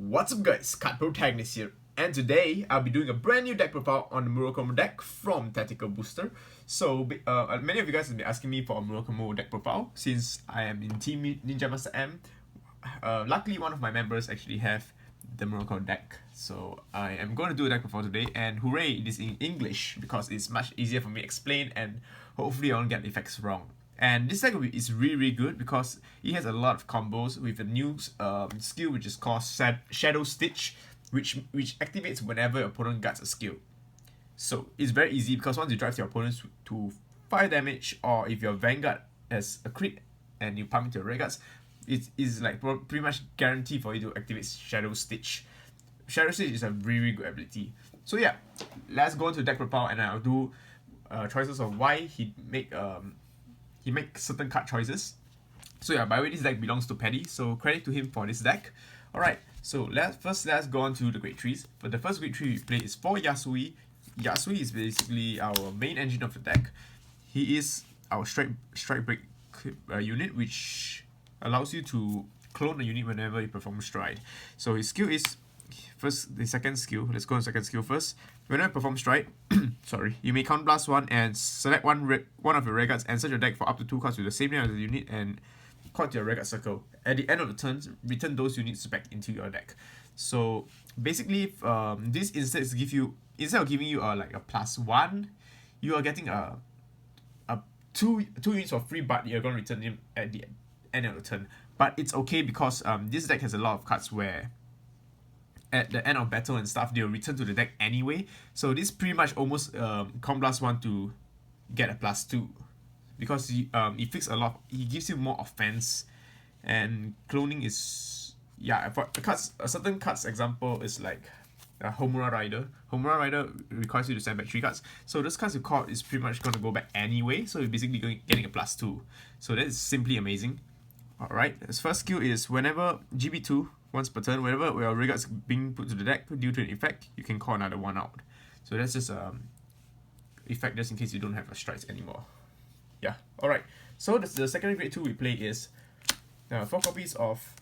What's up guys, Card Protagonist here, and today I'll be doing a brand new deck profile on the Murakumo deck from Tactical Booster. So many of you guys have been asking me for a Murakumo deck profile since I am in Team Ninja Master M. Luckily one of my members actually have the Murakumo deck, so I am going to do a deck profile today, and hooray, it is in English because it's much easier for me to explain and hopefully I won't get the effects wrong. And this deck is really good because it has a lot of combos with a new skill which is called Shadow Stitch, which activates whenever your opponent gets a skill. So it's very easy because once you drive your opponents to 5 damage, or if your Vanguard has a crit and you pump into your Regards, it is like pretty much guaranteed for you to activate Shadow Stitch. Shadow Stitch is a really good ability. So yeah, let's go into deck profile and I'll do choices of why he makes certain card choices. So yeah, by the way, this deck belongs to Paddy, so credit to him for this deck. Alright, so let's go on to the Great Trees. But the first Great Tree we play is for Yasuie. Yasuie is basically our main engine of the deck. He is our strike break unit, which allows you to clone a unit whenever you perform stride. So his skill is the second skill. Let's go on second skill first. Whenever you perform stride, sorry, you may count blast one and select one of your Regards and search your deck for up to 2 cards with the same name as the unit and call to your Regard circle. At the end of the turn, return those units back into your deck. So basically, this instead of giving you like a +1, you are getting a two units for free, but you're gonna return them at the end of the turn. But it's okay because this deck has a lot of cards where at the end of battle and stuff, they'll return to the deck anyway. So this pretty much almost +1 to get a +2 because he fixes a lot. He gives you more offense, and cloning is for cards. A certain cards example is like Homura Rider. Homura Rider requires you to send back 3 cards. So those cards you caught is pretty much going to go back anyway. So you're basically getting a +2. So that is simply amazing. Alright, his first skill is whenever GB2 once per turn, whenever your Regards being put to the deck due to an effect, you can call another one out. So that's just effect just in case you don't have a strides anymore. Yeah, alright. So the second grade 2 we play is 4 copies of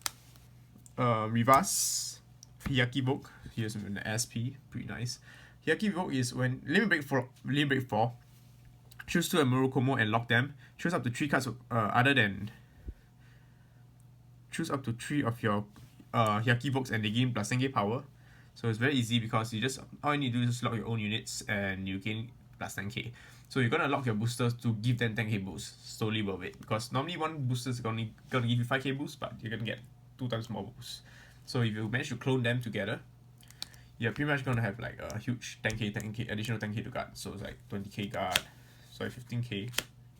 Reverse Hyakivoke. Here's an SP, pretty nice. Hyakivoke is when limit break 4, choose 2 Murakumo and lock them. Choose up to 3 cards choose up to 3 of your Hyakivokes and they gain plus 10k power. So it's very easy because all you need to do is just lock your own units and you gain plus 10k. So you're gonna lock your boosters to give them 10k boost. Slowly worth it because normally one booster is gonna give you 5k boost, but you're gonna get 2 times more boost. So if you manage to clone them together, you're pretty much gonna have like a huge 10k additional 10k to guard. So it's like 20k guard, sorry 15k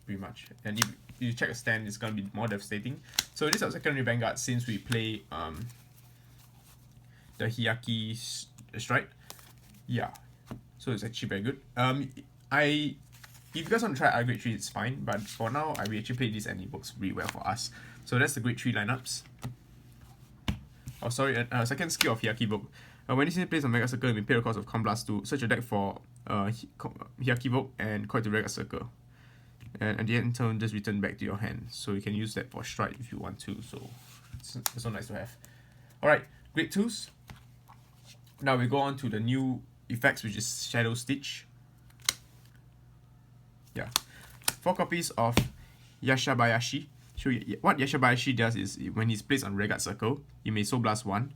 pretty much. And if you check a stand, it's gonna be more devastating. So this is our secondary Vanguard since we play the Hyaki strike. Yeah, so it's actually very good. If you guys want to try our grade 3, it's fine, but for now we actually play this and it works really well for us. So that's the grade 3 lineups. Oh sorry, second skill of Hyakivoke. When this unit plays on Mega Circle, you may pay the cost of Blast to search your deck for Hyakivoke and call it to Mega Circle. And at the end turn, just return back to your hand. So you can use that for stride if you want to. So it's so nice to have. Alright, grade 2s. Now we go on to the new effects, which is Shadow Stitch. Yeah, 4 copies of Yashabayashi. So what Yashabayashi does is when he's placed on Regard Circle, you may Soul Blast 1.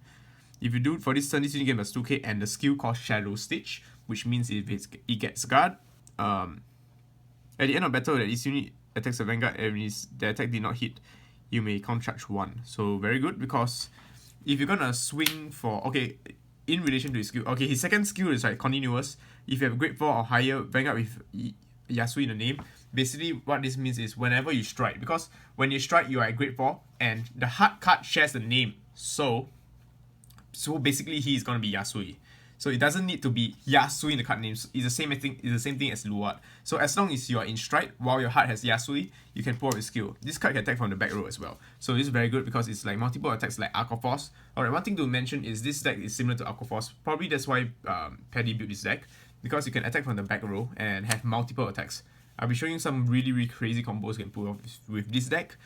If you do for this turn, this unit gets +2k and the skill called Shadow Stitch, which means if it gets guard, at the end of battle that this unit attacks the Vanguard and the attack did not hit, you may counter-charge 1. So very good because if you're gonna swing for in relation to his skill, his second skill is like continuous. If you have a grade 4 or higher Vanguard with Yasuie in the name, basically what this means is whenever you strike, because when you strike you are at grade 4 and the hard card shares the name, so basically he is gonna be Yasuie. So it doesn't need to be Yasuie in the card names. It's the same thing as Luat. So as long as you are in stride while your heart has Yasuie, you can pull out your skill. This card can attack from the back row as well. So this is very good because it's like multiple attacks like Arc of Force. Alright, one thing to mention is this deck is similar to Arc of Force. Probably that's why Paddy built this deck, because you can attack from the back row and have multiple attacks. I'll be showing you some really crazy combos you can pull off with this deck.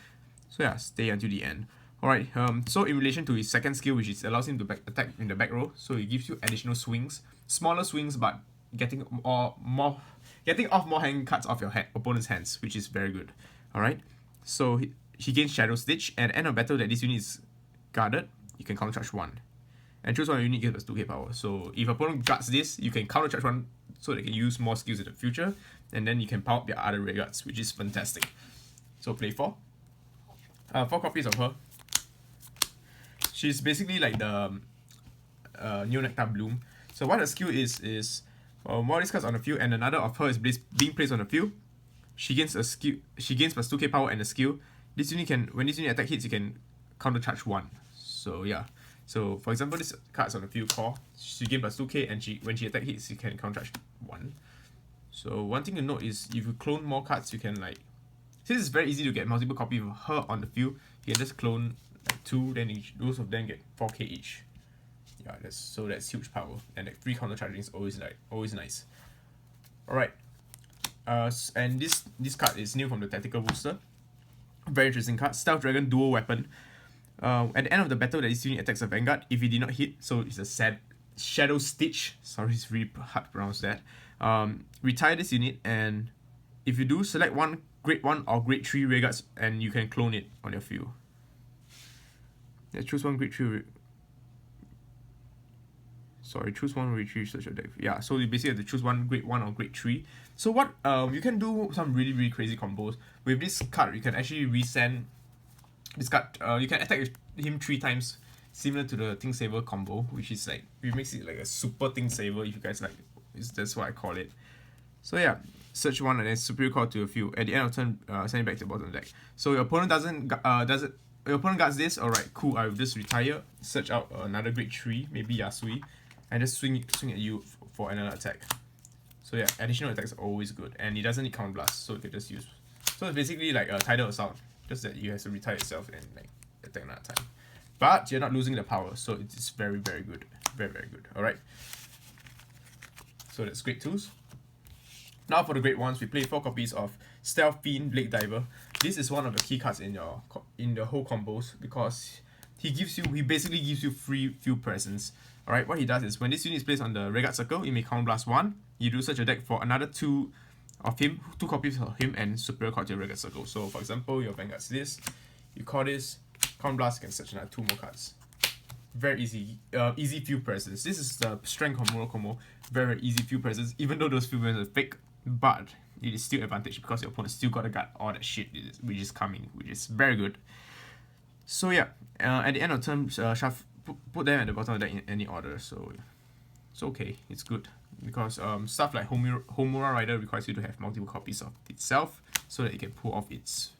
So yeah, stay until the end. Alright, so in relation to his second skill, which is allows him to attack in the back row, so it gives you additional swings, smaller swings, but getting off more hand cards off your opponent's hands, which is very good. Alright, so he gains Shadow Stitch, and at the end of battle that this unit is guarded, you can counter charge 1. And choose one unit gives us 2k power. So if opponent guards this, you can counter charge 1 so they can use more skills in the future, and then you can power up their other rear guards, which is fantastic. So play 4. 4 copies of her. She's basically like the New Nectar Bloom. So what her skill is one of these cards on the field and another of her is being placed on the field. She gains a skill. She gains plus 2k power and a skill. This unit can, when this unit attack hits, you can counter charge 1. So yeah. So for example, this card's on the field core. She gains plus 2k and when she attack hits, you can counter charge 1. So one thing to note is if you clone more cards, you can like, since it's very easy to get multiple copies of her on the field, you can just clone like 2, then those of them get 4k each. Yeah, that's huge power, and like 3 counter charging is always nice. Alright, and this card is new from the Tactical Booster. Very interesting card. Stealth Dragon Dual Weapon. At the end of the battle, that this unit attacks a Vanguard. If it did not hit, so it's a Shadow Stitch. Sorry, it's really hard to pronounce that. Retire this unit, and if you do, select one Grade 1 or Grade 3 rearguards, and you can clone it on your field. Yeah, choose one Grade 3. Sorry, choose one Grade 3 search your deck. Yeah, so you basically have to choose one Grade 1 or Grade 3. So what you can do some really crazy combos. With this card, you can actually resend this card. You can attack him 3 times, similar to the Thing Saver combo, which is like, it makes it like a super Thing Saver if you guys like. That's what I call it. So yeah, search 1 and then superior call to a field. At the end of turn, send it back to the bottom of the deck. So your opponent your opponent guards this. Alright, cool. I will just retire, search out another Grade 3, maybe Yasuie, and just swing at you for another attack. So yeah, additional attacks are always good, and it doesn't need Count Blast, so you can just use. So it's basically like a Tidal Assault, just that you have to retire itself and like attack another time. But you're not losing the power, so it's very good, very good. Alright. So that's Grade 2s. Now for the Grade 1s, we play 4 copies of Stealth Fiend Blade Diver. This is one of the key cards in the whole combos because he basically gives you free field presence. Alright, what he does is when this unit is placed on the Rearguard Circle, you may Count Blast 1. You do search a deck for another 2 copies of him, and superior card to your Rearguard Circle. So for example, your Vanguard's this, you call this, Count Blast, you can search another 2 more cards. Very easy, easy field presence. This is the strength of Murakumo. Very easy field presence, even though those field presence are fake, but it is still advantage because your opponent still got to guard all that shit which is coming, which is very good. So yeah, at the end of turn, put them at the bottom of the deck in any order. So it's okay, it's good because stuff like Homura Rider requires you to have multiple copies of itself so that it can pull off its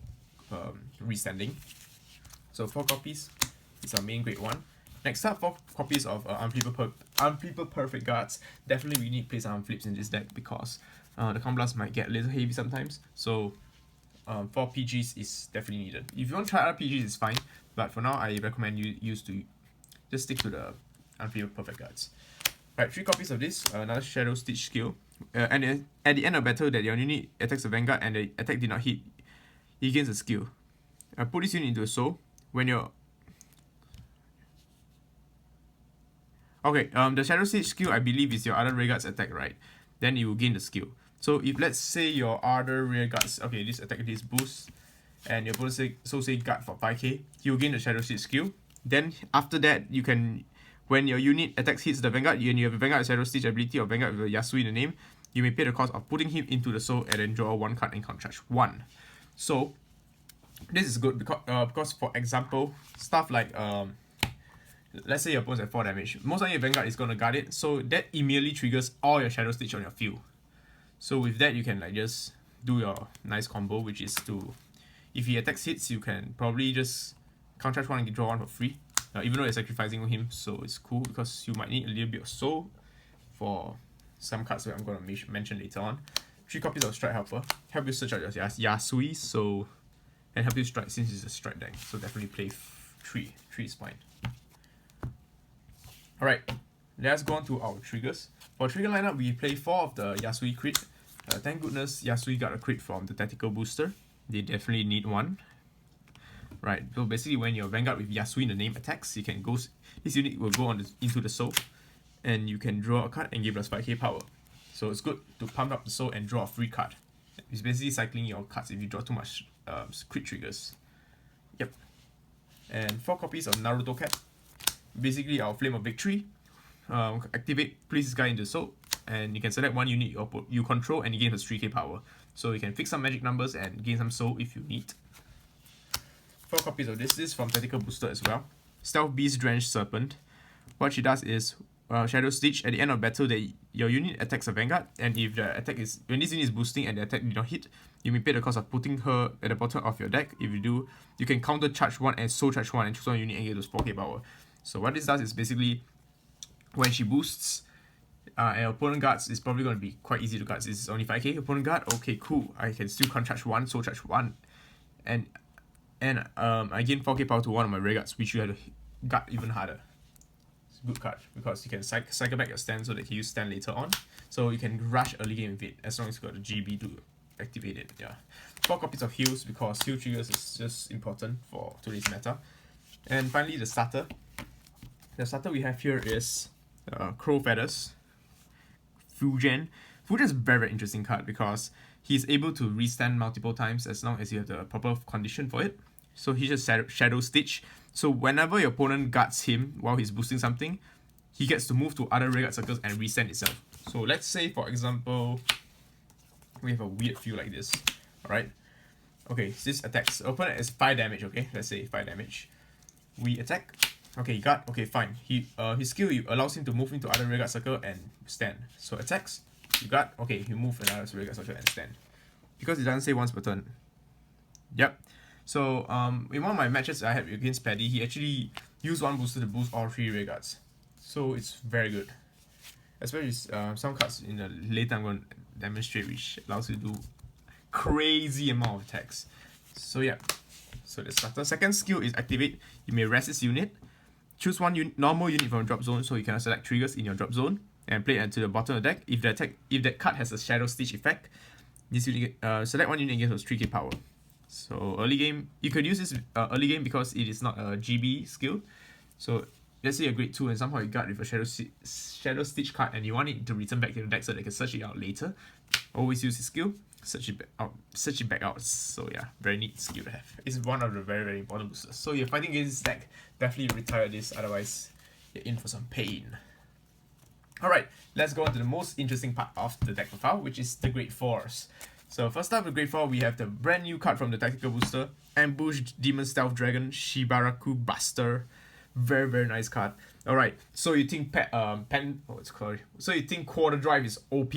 resending. So 4 copies is our main Grade 1. Next up, 4 copies of Unflippable Perfect Guards. Definitely we need to play some flips in this deck because the Count Blast might get a little heavy sometimes. So 4 PGs is definitely needed. If you want to try other PGs, it's fine. But for now, I recommend you just stick to the Unflippable Perfect Guards. Right, 3 copies of this, another Shadow Stitch skill. And at the end of battle, that your unit attacks a Vanguard and the attack did not hit, he gains a skill. Put this unit into a soul. When you're okay, the Shadow Stitch skill, I believe, is your other rearguard's attack, right? Then you will gain the skill. So if let's say your other rearguards, okay, this attack this boost, and your opponent say guard for 5k, you will gain the Shadow Stitch skill. Then after that, you can, when your unit attacks hits the Vanguard, and you have a Vanguard Shadow Stitch ability or Vanguard with a Yasuie in the name, you may pay the cost of putting him into the soul and then draw 1 card and counter charge 1. So this is good because for example, stuff like let's say your opponent's at 4 damage. Most likely your Vanguard is going to guard it, so that immediately triggers all your Shadow Stitch on your field. So with that, you can like just do your nice combo, which is to, if he attacks hits, you can probably just counter charge 1 and draw 1 for free. Even though you're sacrificing him, so it's cool because you might need a little bit of soul for some cards that I'm going to mention later on. 3 copies of Strike Helper, help you search out your Yasuie, so, and help you strike since it's a strike deck. So definitely play 3. 3 is fine. Alright, let's go on to our triggers. For trigger lineup, we play 4 of the Yasuie crit. Thank goodness Yasuie got a crit from the Tactical Booster. They definitely need one. Right, so basically when your Vanguard with Yasuie in the name attacks, you can go, this unit will go on into the soul, and you can draw a card and give plus 5k power. So it's good to pump up the soul and draw a free card. It's basically cycling your cards if you draw too much crit triggers. Yep. And 4 copies of Naruto Cat. Basically our Flame of Victory. Activate, place this guy into soul, and you can select one unit you control and you gain plus 3k power. So you can fix some magic numbers and gain some soul if you need. 4 copies of this. This is from Tactical Booster as well. Stealth Beast Drenched Serpent. What she does is Shadow Stitch. At the end of battle, your unit attacks a Vanguard, and if the attack is when this unit is boosting and the attack did not hit, you may pay the cost of putting her at the bottom of your deck. If you do, you can counter charge 1 and soul charge 1 and choose one unit and get those 4k power. So what this does is basically when she boosts, and opponent guards is probably going to be quite easy to guard. This is only 5k. Opponent guard, okay, cool. I can still count charge 1, soul charge 1, and I gain 4k power to one of my rear guards, which you have to guard even harder. It's a good card because you can cycle back your stand so that you can use stand later on. So you can rush early game with it as long as you got the GB to activate it. Yeah, 4 copies of heals because heal triggers is just important for today's meta. And finally the starter. The starter we have here is Crow Feathers. Fugen. Fugen is a very, very interesting card because he's able to restand multiple times as long as you have the proper condition for it. So he just Shadow Stitch. So whenever your opponent guards him while he's boosting something, he gets to move to other rear guard circles and restand itself. So let's say, for example, we have a weird field like this. Alright. Okay, this attacks. Opponent is 5 damage, okay? Let's say 5 damage. We attack. Okay, he guard. Okay, fine. His skill allows him to move into other rear guard circle and stand. So attacks. You guard. Okay, you move another rear guard circle and stand. Because it doesn't say once per turn. Yep. So in one of my matches I had against Paddy, he actually used one booster to boost all 3 rear guards. So it's very good. Especially some cards in the later I'm going to demonstrate which allows you to do crazy amount of attacks. So yeah. So the starter. Second skill is activate. You may rest this unit. Choose one normal unit from drop zone so you can select triggers in your drop zone and play it to the bottom of the deck. If that card has a Shadow Stitch effect, this unit select one unit and get those 3k power. So early game, you could use this early game because it is not a GB skill. So let's say you're grade 2 and somehow you guard with a Shadow Stitch card and you want it to return back to the deck so they can search it out later. Always use this skill, search it back out. So yeah, very neat skill to have. It's one of the very, very important boosters. So you're fighting against this deck, definitely retire this, otherwise you're in for some pain. Alright, let's go on to the most interesting part of the deck profile, which is the grade 4s. So first up with grade 4, we have the brand new card from the Tactical Booster, Ambush Demon Stealth Dragon Shibaraku Buster. Very, very nice card. Alright, so you think So you think Quarter Drive is OP?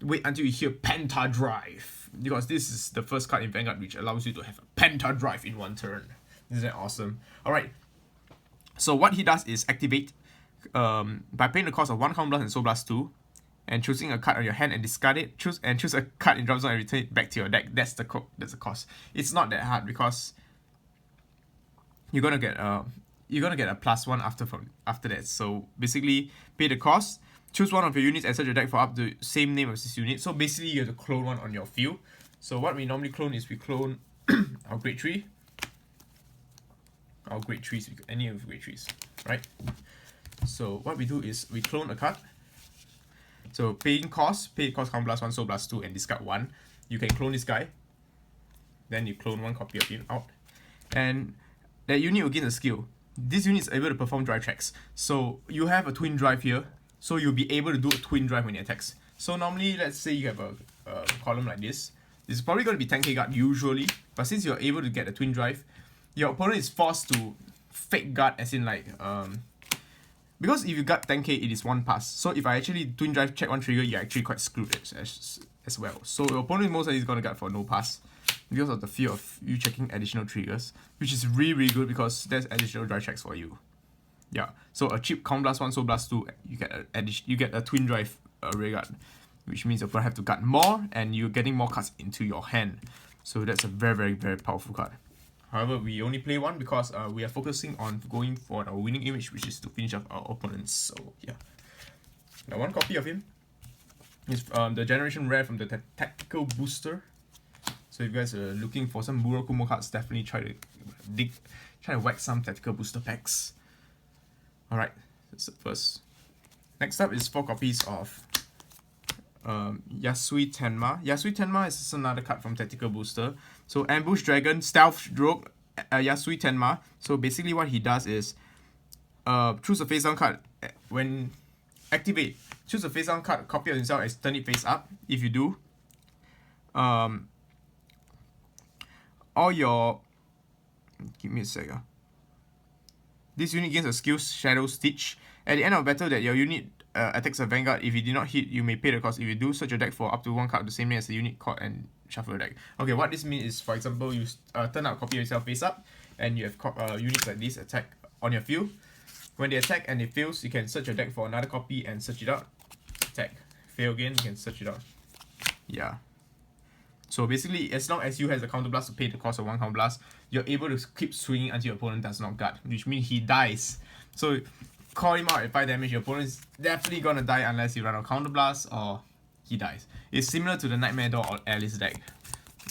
Wait until you hear Penta Drive, because this is the first card in Vanguard which allows you to have a Penta Drive in one turn. Isn't that awesome? Alright, so what he does is activate by paying the cost of 1 Count Blast and Soul Blast 2 and choosing a card on your hand and discard it, choose a card in drop zone and return it back to your deck. That's the cost. It's not that hard because you're gonna get a +1 after that. So basically pay the cost, choose one of your units and search your deck for up to the same name as this unit. So basically you have to clone one on your field. So what we normally clone is we clone our grade 3. Our grade 3s, any of grade 3s, right? So what we do is we clone a card. So pay cost Count Blast 1, Soul Blast 2 and discard 1. You can clone this guy. Then you clone 1 copy of him out. And that unit will gain a skill. This unit is able to perform drive checks. So you have a twin drive here. So you'll be able to do a twin drive when it attacks. So normally, let's say you have a column like this. This is probably going to be 10k guard usually. But since you're able to get a twin drive, your opponent is forced to fake guard as in like... because if you guard 10k, it is 1 pass. So if I actually twin drive check 1 trigger, you're actually quite screwed as well. So your opponent most likely is going to guard for no pass because of the fear of you checking additional triggers, which is really, really good because there's additional drive checks for you. Yeah, so a cheap Count Blast 1, Soul Blast 2, you get a twin drive rear guard, which means your opponent have to guard more and you're getting more cards into your hand. So that's a very, very, very powerful card. However, we only play 1 because we are focusing on going for our winning image, which is to finish off our opponents. So yeah, now 1 copy of him is the Generation Rare from the Tactical Booster. So if you guys are looking for some Murakumo cards, definitely try to whack some tactical booster packs. Alright, that's the first. Next up is 4 copies of Yasuie Tenma. Yasuie Tenma is another card from Tactical Booster. So Ambush Dragon, Stealth Rogue, Yasuie Tenma. So basically what he does is choose a face down card. When activate, choose a face down card, copy of himself and turn it face up. If you do, all your, give me a sec. This unit gains a skill Shadow Stitch. At the end of battle that your unit attacks a Vanguard, if you did not hit, you may pay the cost. If you do, search your deck for up to 1 card the same name as the unit card and shuffle your deck. Okay, what this means is, for example, you turn out a copy of yourself face up, and you have units like this attack on your field. When they attack and it fails, you can search your deck for another copy and search it out. Attack. Fail again, you can search it out. Yeah. So basically, as long as you have the counterblast to pay the cost of 1 counterblast, you're able to keep swinging until your opponent does not guard, which means he dies. So call him out at 5 damage, your opponent is definitely gonna die unless you run a counterblast or he dies. It's similar to the Nightmare Door or Alice deck,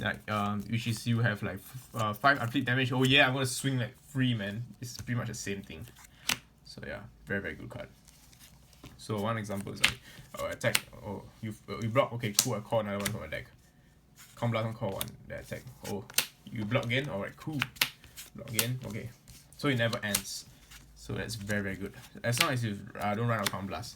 like which is you have like 5 unfleet damage. Oh yeah, I'm gonna swing like free, man. It's pretty much the same thing. So yeah, very very good card. So one example is like, attack. Oh, you block. Okay, cool. I call another one from my deck. Counterblast on call 1. That attack. Oh, you block again. Alright, cool. Block again. Okay, so it never ends. So that's very very good. As long as you don't run out of counterblast.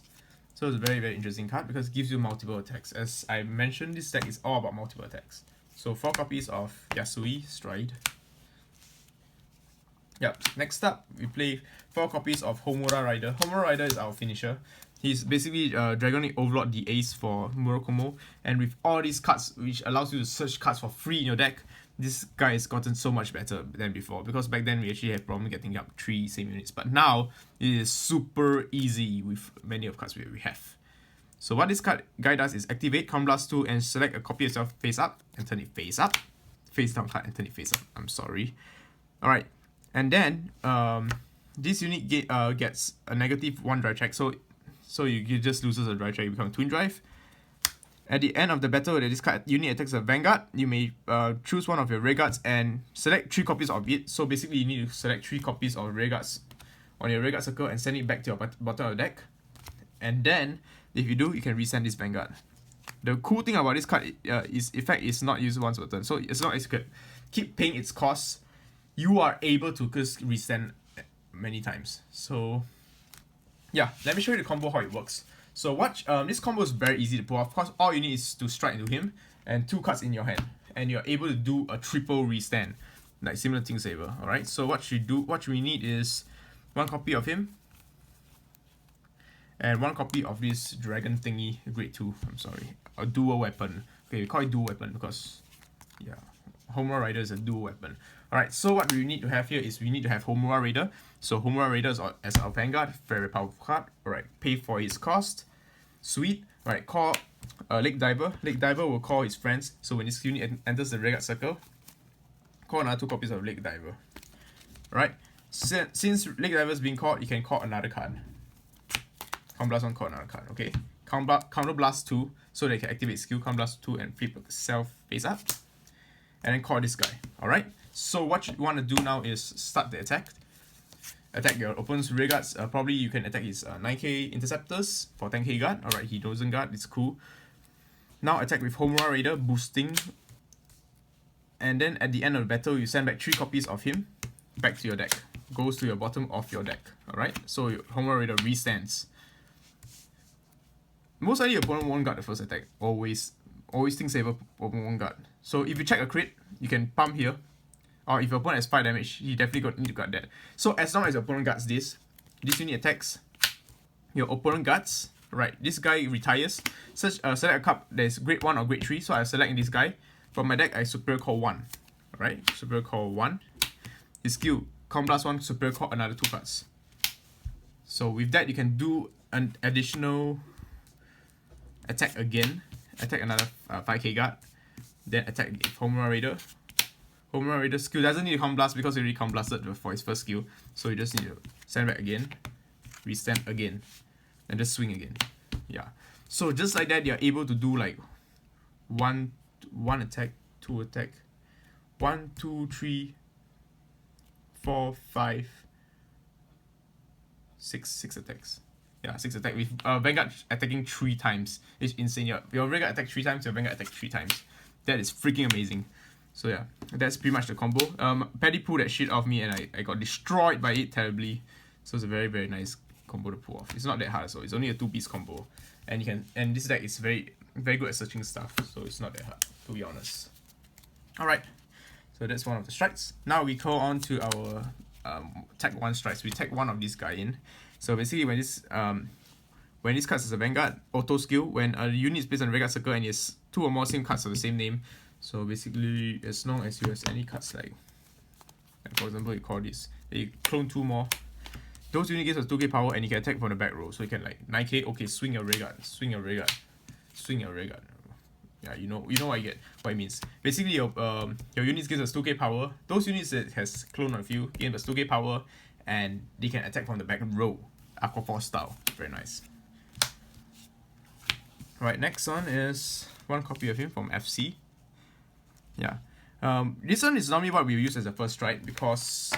So it's a very very interesting card because it gives you multiple attacks. As I mentioned, this deck is all about multiple attacks. So 4 copies of Yasuie Stride. Yep. Next up, we play 4 copies of Homura Rider. Homura Rider is our finisher. He's basically Dragonic Overlord the ace for Murakumo, and with all these cards, which allows you to search cards for free in your deck, this guy has gotten so much better than before. Because back then we actually had problem getting up 3 same units, but now it is super easy with many of cards we have. So what this guy does is activate Counterblast 2 and select a copy of yourself face up and turn it face up. Face down card and turn it face up. I'm sorry. Alright. And then this unit gets a -1 drive check. So you just loses a drive check, you become a twin drive. At the end of the battle that this card unit attacks a Vanguard, you may choose one of your Rearguards and select 3 copies of it. So basically you need to select 3 copies of Rearguards on your Rearguard circle and send it back to your bottom of the deck. And then if you do, you can resend this Vanguard. The cool thing about this card is effect is not used once per turn. So as long as you can keep paying its costs, you are able to just resend many times. So yeah, let me show you the combo, how it works. So watch, this combo is very easy to pull off. Of course, all you need is to strike into him and 2 cards in your hand, and you're able to do a triple restand, like similar Thing Saver. Alright, so what we need is 1 copy of him and 1 copy of this dragon thingy, grade 2. I'm sorry, a dual weapon. Okay, we call it dual weapon because yeah, Homura Rider is a dual weapon. Alright, so what we need to have here is we need to have Homura Raider. So Homura Raider is as our Vanguard, very powerful card. Alright, pay for his cost. Sweet. Alright, call Lake Diver. Lake Diver will call his friends. So when this unit enters the Rearguard circle, call another 2 copies of Lake Diver. Alright, since Lake Diver is being called, you can call another card. Counterblast 1, call another card. Okay, Counterblast 2, so they can activate skill Counterblast 2 and flip self face up. And then call this guy. Alright, so what you want to do now is start the attack. Attack your opponent's Rearguards. Probably you can attack his 9k Interceptors for 10k guard. Alright, he doesn't guard, it's cool. Now attack with Homura Raider, boosting. And then at the end of the battle, you send back 3 copies of him back to your deck. Goes to your bottom of your deck. Alright, so your Homura Raider restands. Most likely your opponent won't guard the first attack. Always Thing Saver, opponent won't guard. So if you check a crit, you can pump here. Or if your opponent has 5 damage, you definitely need to guard that. So as long as your opponent guards this unit attacks, your opponent guards, right, this guy retires. Select a card that is grade 1 or grade 3, so I select this guy. From my deck, I Superior Call 1. Alright, Superior Call 1. His skill, Counterblast 1, Superior Call another 2 cards. So with that, you can do an additional attack again. Attack another 5k guard. Then attack with Homura Raider. Homura Raider skill doesn't need to Counterblast because he already Counterblasted for his first skill. So you just need to send back again, restand again, and just swing again. Yeah. So just like that, you're able to do like one attack, 2 2 attack. 1, 2, 3, 4, 5, 6 attacks. Yeah, 6 attack with Vanguard attacking 3 times. It's insane. Your Vanguard attack 3 times, your Vanguard attack 3 times. That is freaking amazing. So yeah, that's pretty much the combo. Paddy pulled that shit off me and I got destroyed by it terribly. So it's a very, very nice combo to pull off. It's not that hard, so it's only a 2-piece combo. And this deck is very, very good at searching stuff, so it's not that hard, to be honest. Alright, so that's one of the strikes. Now we go on to our tag 1 strikes. We tag one of this guy in. So basically when this card is a Vanguard auto skill, when a unit is placed on the Vanguard circle and it has 2 or more same cards of the same name. So basically, as long as you have any cards like for example, you call this, then you clone 2 more. Those unit gives us 2k power and you can attack from the back row. So you can like 9k, okay, swing your Vanguard, swing your Vanguard, swing your Vanguard. Yeah, you know what it means. Basically, your units gives us 2k power. Those units that has clone on a few give us 2k power, and they can attack from the back row, Aqua Force style. Very nice. Right, next one is one copy of him from FC. Yeah, this one is normally what we use as the first strike because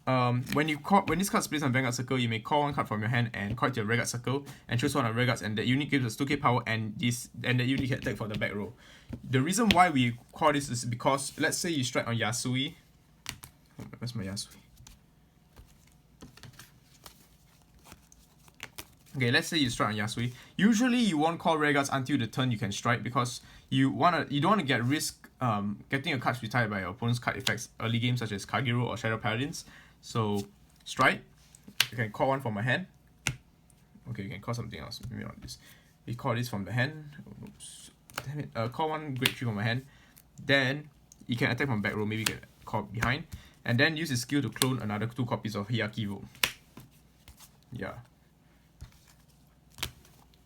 when this card is placed on Vanguard circle, you may call 1 card from your hand and call it to your Vanguard circle and choose one of the Vanguards, and that unit gives us 2k power and the unit can attack for the back row. The reason why we call this is because let's say you strike on Yasuie. Where's my Yasuie? Okay, let's say you strike on Yasuie. Usually you won't call Vanguards until the turn you can strike because you don't want to get risk getting a card retired by your opponent's card effects early games such as Kagero or Shadow Paladins. So strike, you can call 1 from my hand. Okay, you can call something else, maybe not this. We call this from the hand. Oops. Damn it. Call 1 grade 3 from my hand. Then you can attack from back row, maybe you can call behind. And then use his skill to clone another 2 copies of Hyakivo. Yeah.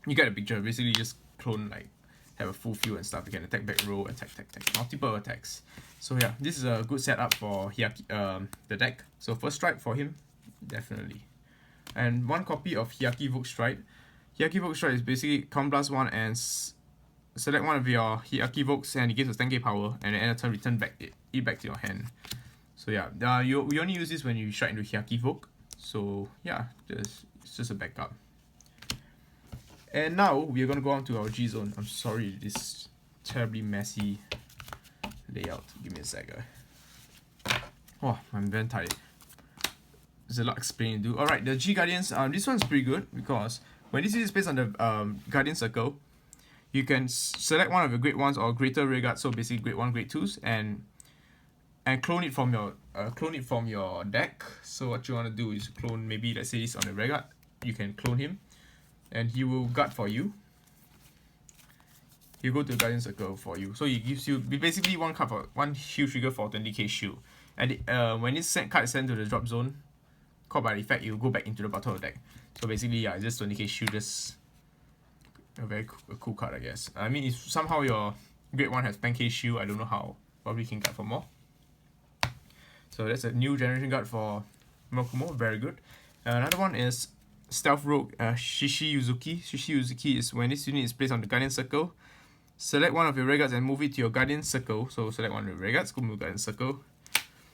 You get a picture. Basically, just clone, like, have a full field and stuff. You can attack back row, attack, multiple attacks. So yeah, this is a good setup for the deck. So first strike for him, definitely. And 1 copy of Hyakivoke Strike. Hyakivoke Strike is basically Counter Blast 1 and select one of your Hyakivokes and it gives us 10k power, and at the end of turn return it back to your hand. So yeah, we only use this when you strike into Hyakivoke. So yeah, it's just a backup. And now we are going to go on to our G zone. I'm sorry, this terribly messy layout. Give me a sec. Oh, I'm very tired. There's a lot explaining to do. Alright, the G Guardians. This one's pretty good because when this is placed on the Guardian Circle, you can select one of your grade 1s or greater Vanguard, so basically grade 1, grade 2s, and clone it from your deck. So what you want to do is clone, maybe let's say this on the Vanguard. You can clone him, and he will guard for you. He'll go to the Guardian Circle for you. So he gives you basically 1 card for 1 shield trigger for 20k shield. And when this card is sent to the drop zone, called by effect, it will go back into the bottom of the deck. So basically, yeah, just 20k shield, just a very cool card, I guess. I mean, if somehow your grade 1 has 10k shield, I don't know how. Probably can guard for more. So that's a new generation guard for Murakumo, very good. Another one is Stealth Rogue Shishi Yuzuki. Shishi Yuzuki is when this unit is placed on the Guardian Circle, select one of your Vanguards and move it to your Guardian Circle. So select one of your Vanguards, go move Guardian Circle.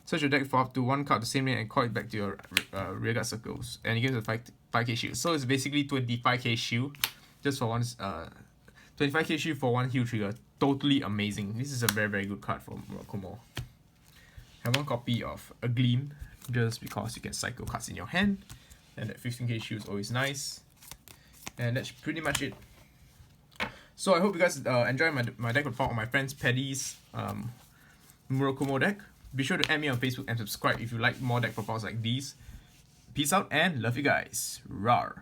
Search your deck for up to 1 card the same name and call it back to your Vanguard Circles. And it gives a 5k shield. So it's basically 25k shield just for one 25k shield for 1 heal trigger. Totally amazing. This is a very, very good card for Murakumo. I have 1 copy of A Gleam just because you can cycle cards in your hand. And that 15k shield is always nice. And that's pretty much it. So I hope you guys enjoy my deck profile on my friend's Paddy's Murakumo deck. Be sure to add me on Facebook and subscribe if you like more deck profiles like these. Peace out and love you guys. Rawr.